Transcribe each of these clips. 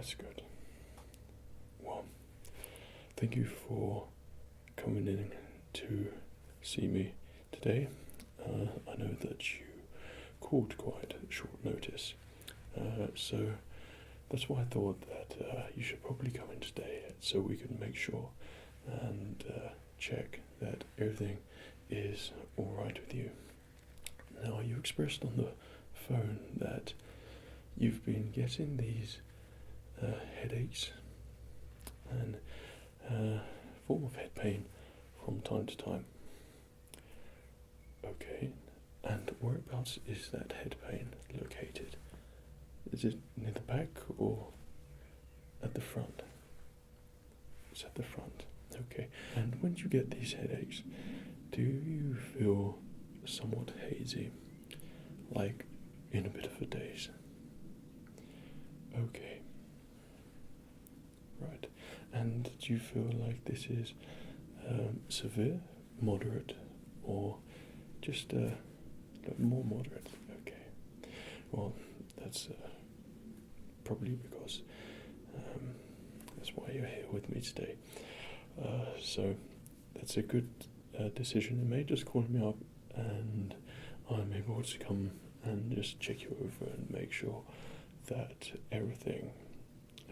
That's good. Well, thank you for coming in to see me today. I know that you called quite short notice, so that's why I thought that you should probably come in today so we can make sure and check that everything is alright with you. Now, you expressed on the phone that you've been getting these headaches and form of head pain from time to time. Okay, and whereabouts is that head pain located? Is it near the back or at the front? It's at the front. Okay, and when you get these headaches, do you feel somewhat hazy, like in a bit of a daze? Okay, right. And do you feel like this is severe, moderate, or just more moderate? Okay. Well, that's probably because that's why you're here with me today. So that's a good decision you made, just calling me up, and I'm able to come and just check you over and make sure that everything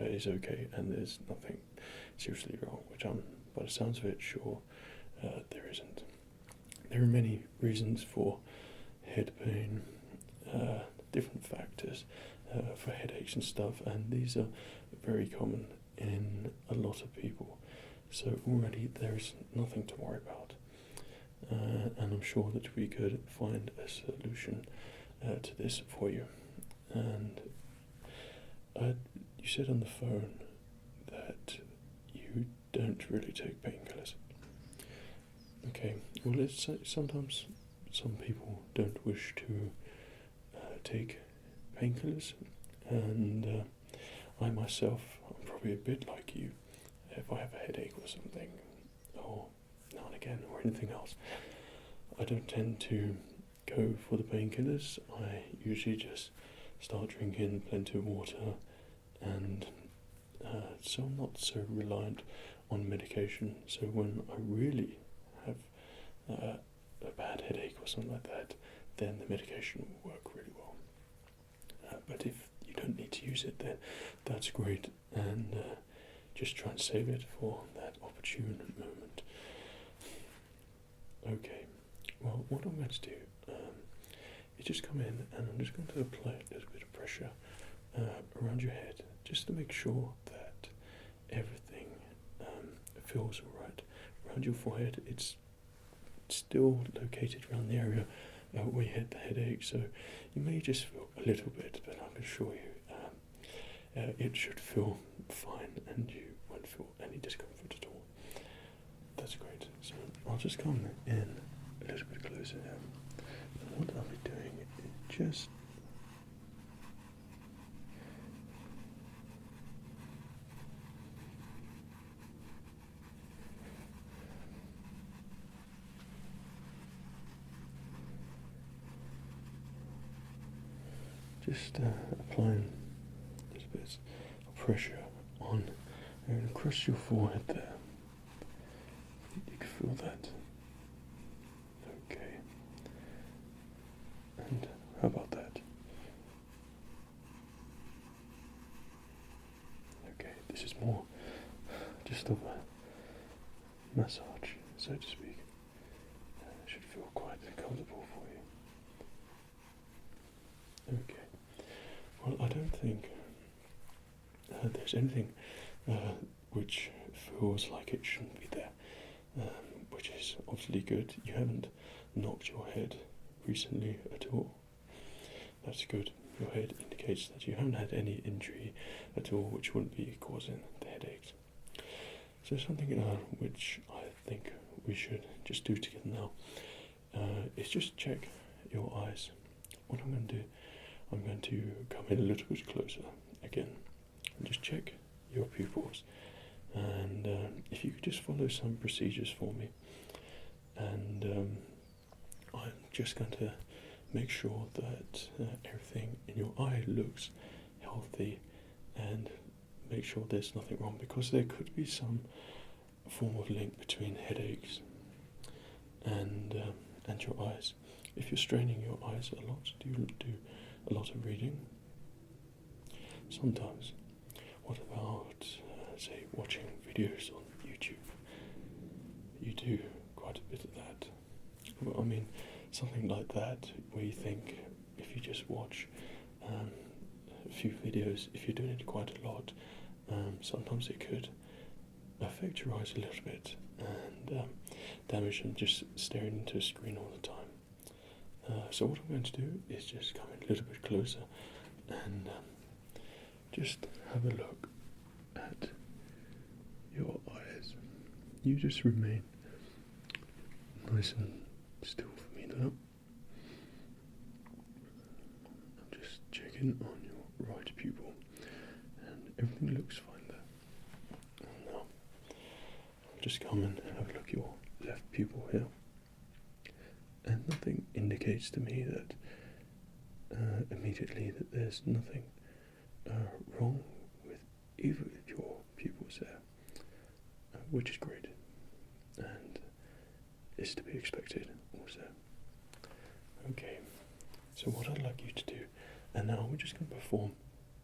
is okay and there's nothing seriously wrong, which I'm, by the sounds of it, sure there isn't. There are many reasons for head pain, different factors for headaches and stuff, and these are very common in a lot of people. So already there's nothing to worry about, and I'm sure that we could find a solution to this for you. And you said on the phone that you don't really take painkillers. Okay, well, it's sometimes some people don't wish to take painkillers, and I myself, I'm probably a bit like you. If I have a headache or something, or now and again, or anything else, I don't tend to go for the painkillers. I usually just start drinking plenty of water, and so I'm not so reliant on medication. So when I really have a bad headache or something like that, then the medication will work really well. But if you don't need to use it, then that's great, and just try and save it for that opportune moment. Okay, well, what I'm going to do is just come in and I'm just going to apply a little bit of pressure around your head, just to make sure that everything feels alright. Around your forehead, it's still located around the area where you had the headache, so you may just feel a little bit, but I can assure you it should feel fine and you won't feel any discomfort at all. That's great. So I'll just come in a little bit closer now. And what I'll be doing is just applying a little bit of pressure on and across your forehead there. You can feel that. Okay. And how about that? Okay, this is more just of a massage, so to speak. It should feel quite comfortable for you. Okay. Well, I don't think there's anything which feels like it shouldn't be there, which is obviously good. You haven't knocked your head recently at all. That's good. Your head indicates that you haven't had any injury at all, which wouldn't be causing the headaches. So something which I think we should just do together now is just check your eyes. What I'm going to do, I'm going to come in a little bit closer again and just check your pupils, and if you could just follow some procedures for me, and I'm just going to make sure that everything in your eye looks healthy and make sure there's nothing wrong, because there could be some form of link between headaches and your eyes. If you're straining your eyes a lot, do you do a lot of reading? Sometimes. What about, say, watching videos on YouTube? You do quite a bit of that. Well, I mean, something like that, where you think if you just watch a few videos, if you're doing it quite a lot, sometimes it could affect your eyes a little bit and damage them just staring into a screen all the time. So what I'm going to do is just come a little bit closer and just have a look at your eyes. You just remain nice and still for me now. I'm just checking on your right pupil, and everything looks fine there. And now I'll just come and have a look at your left pupil here, and nothing indicates to me that immediately that there's nothing wrong with either of your pupils there, which is great and is to be expected also. Okay, so what I'd like you to do, and now we're just going to perform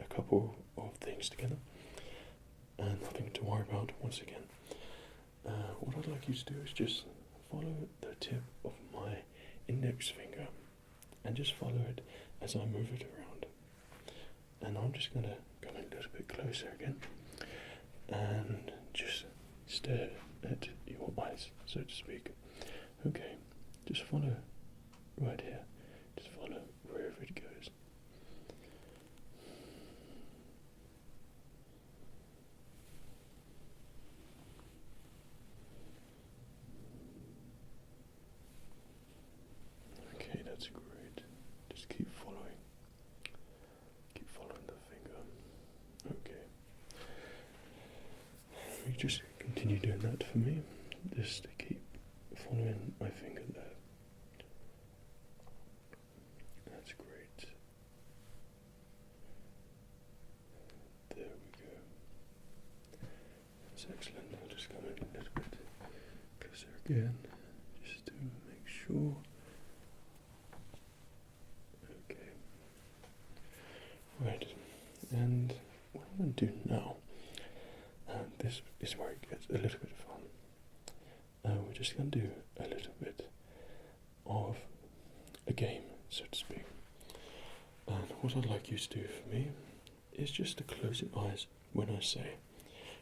a couple of things together, and nothing to worry about once again. What I'd like you to do is just follow the tip of my index finger and just follow it as I move it around. And I'm just going to come a little bit closer again and just stare at your eyes, so to speak. Okay, just follow right here. Just follow wherever it goes. Okay, that's great. Just keep following. Keep following the finger. Okay. You just continue doing that for me. Just keep following my finger there. That's great. There we go. That's excellent. I'll just come in a little bit closer again, just to make sure. Okay. Right. And what I'm going to do now, this is where it gets a little bit fun. We're just going to do a little bit of a game, so to speak. And what I'd like you to do for me is just to close your eyes when I say.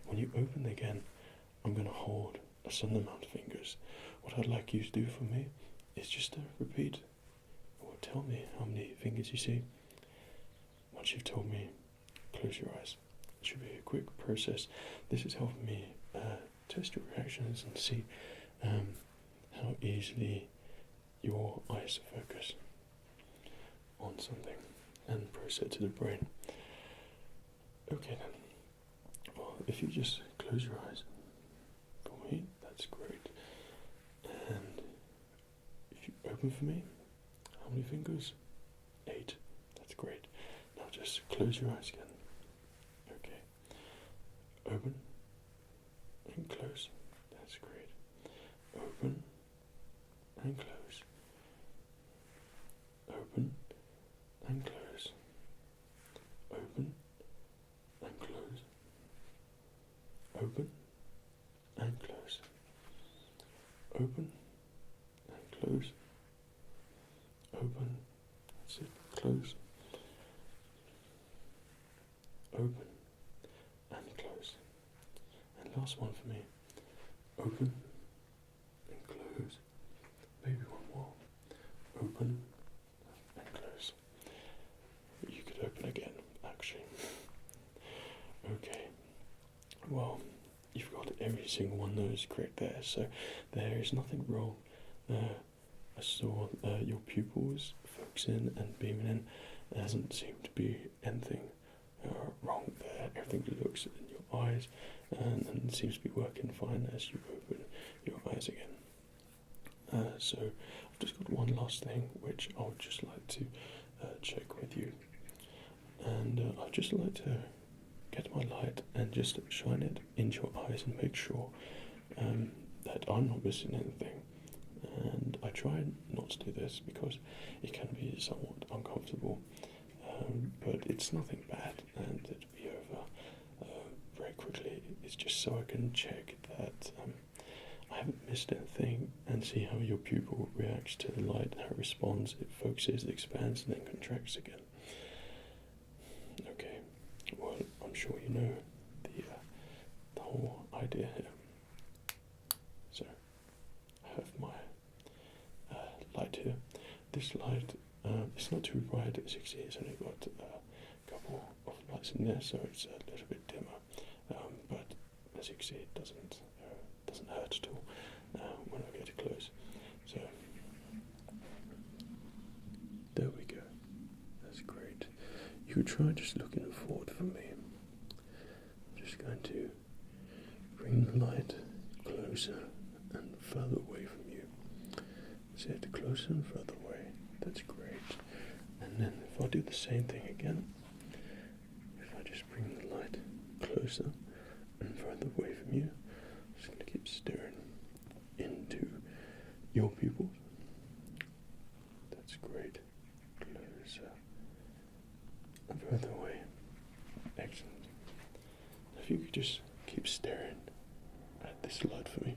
When you open them again, I'm going to hold a certain amount of fingers. What I'd like you to do for me is just to repeat or tell me how many fingers you see. Once you've told me, close your eyes. It should be a quick process. This is helping me test your reactions and see how easily your eyes focus on something and process to the brain. Okay then. Well, if you just close your eyes for me, that's great. And if you open for me, how many fingers? 8. That's great. Now just close your eyes again. Okay. Open and close. That's great. Open and close. Open and close. Open and close. Open and close. Open and close. Open. That's it. Close. Open and close. And last one for me. Open and close. Maybe one more. Open and close. You could open again, actually. Okay. Well, you've got every single one of those correct there, so there is nothing wrong. I saw your pupils focusing and beaming in. There doesn't seem to be anything wrong there. Everything looks in your eyes and seems to be working fine as you open your eyes again. So I've just got one last thing which I would just like to check with you, and I'd just like to get my light and just shine it into your eyes and make sure that I'm not missing anything. And I try not to do this because it can be somewhat uncomfortable, but it's nothing bad and it'll be over very quickly. It's just so I can check that I haven't missed anything and see how your pupil reacts to the light, how it responds, it focuses, it expands and then contracts again. Okay, well, I'm sure you know the whole idea here. So, I have my light here. This light, it's not too bright, as you can see, it's only got a couple of lights in there, so it's a little bit dimmer, but as you can see, it doesn't hurt at all when I get it close. So, there we go, that's great. You could try just looking forward for me. I'm just going to bring the light closer and further away from you. That's it, closer and further away. That's great. And then if I do the same thing again, if I just bring the light closer and further away from you, I'm just going to keep staring into your pupils. That's great. Closer and further away. Excellent. If you could just keep staring at this light for me.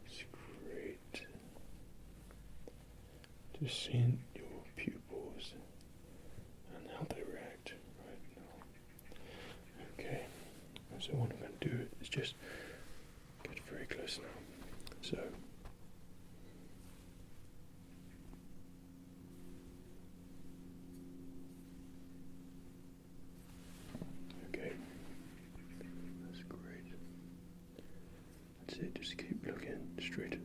It's great. Just seeing your pupils and how they react right now. Okay, so what I'm going to do is just get very close now. So, okay, that's great. That's it, just keep looking straight at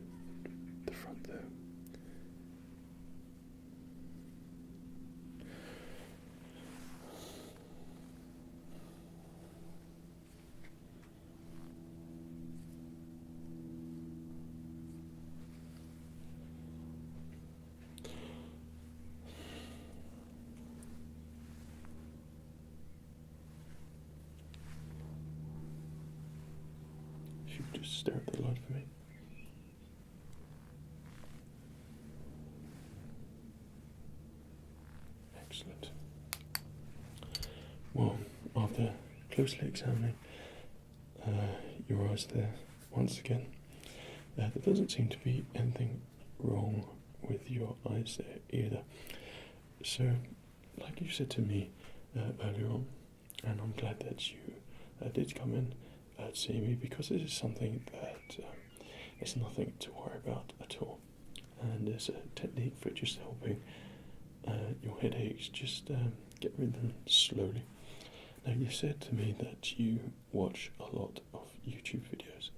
the front there. If you could just stare at the light for me. Excellent. Well, after closely examining your eyes there once again, there doesn't seem to be anything wrong with your eyes there either. So, like you said to me earlier on, and I'm glad that you did come in to see me, because this is something that it's nothing to worry about at all, and it's a technique for just helping your headaches, just get rid of them slowly. Now, you said to me that you watch a lot of YouTube videos.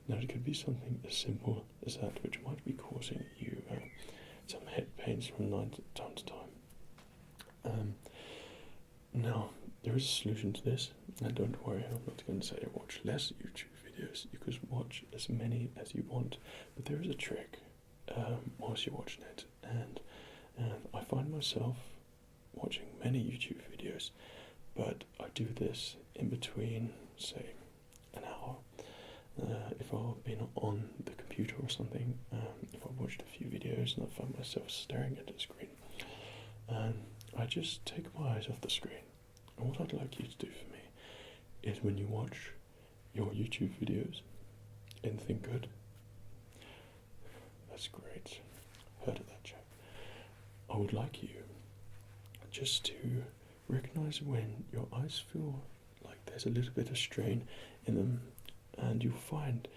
Now, it could be something as simple as that, which might be causing you some head pains from time to time. Now, there is a solution to this, and don't worry, I'm not going to say watch less YouTube videos. You could watch as many as you want, but there is a trick whilst you're watching it, and I find myself watching many YouTube videos, but I do this in between, say, an hour. If I've been on the computer or something, if I've watched a few videos and I find myself staring at the screen, I just take my eyes off the screen. And what I'd like you to do for me is, when you watch your YouTube videos, anything good? That's great. Heard of that, chap. I would like you just to recognize when your eyes feel like there's a little bit of strain in them, and you'll find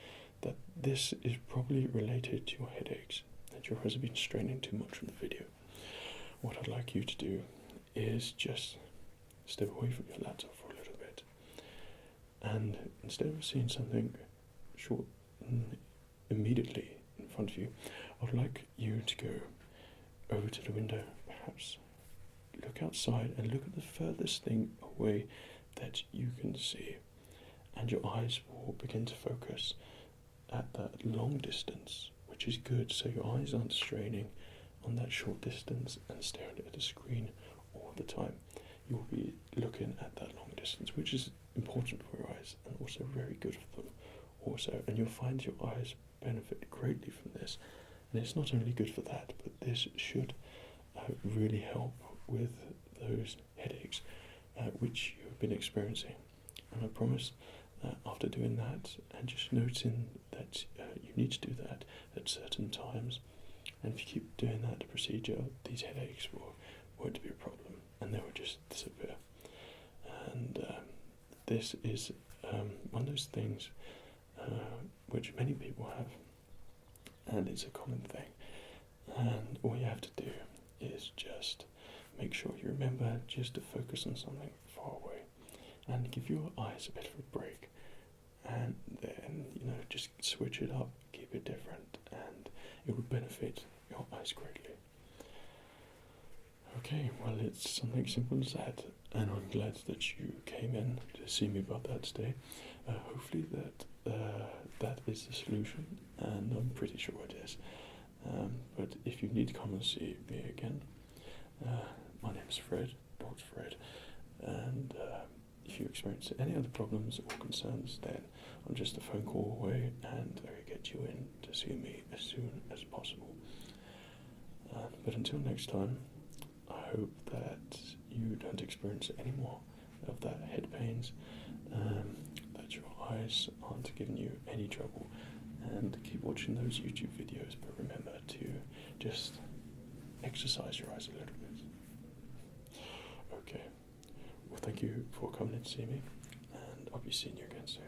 that this is probably related to your headaches, that your eyes have been straining too much from the video. What I'd like you to do is just step away from your laptop for a little bit, and instead of seeing something short immediately in front of you, I would like you to go over to the window, perhaps look outside and look at the furthest thing away that you can see, and your eyes will begin to focus at that long distance, which is good, so your eyes aren't straining on that short distance and staring at the screen all the time. you'll be looking at that long distance, which is important for your eyes and also very good for them also, and you'll find your eyes benefit greatly from this. And it's not only good for that, but this should really help with those headaches which you've been experiencing. And I promise that after doing that and just noticing that you need to do that at certain times, and if you keep doing that procedure, these headaches won't be a problem and they will just disappear. And this is one of those things which many people have, and it's a common thing. And all you have to do is just make sure you remember just to focus on something far away and give your eyes a bit of a break, and then just switch it up, keep it different, and it will benefit your eyes greatly. Okay, well, it's something simple as that, and I'm glad that you came in to see me about that today. Hopefully that is the solution, and I'm pretty sure it is. But if you need to come and see me again, my name is Fred, Dr. Fred, and if you experience any other problems or concerns, then I'm just a phone call away, and I will get you in to see me as soon as possible. But until next time, I hope that you don't experience any more of that head pains, that your eyes aren't giving you any trouble, and keep watching those YouTube videos, but remember to just exercise your eyes a little bit. Okay, well, thank you for coming in to see me, and I'll be seeing you again soon.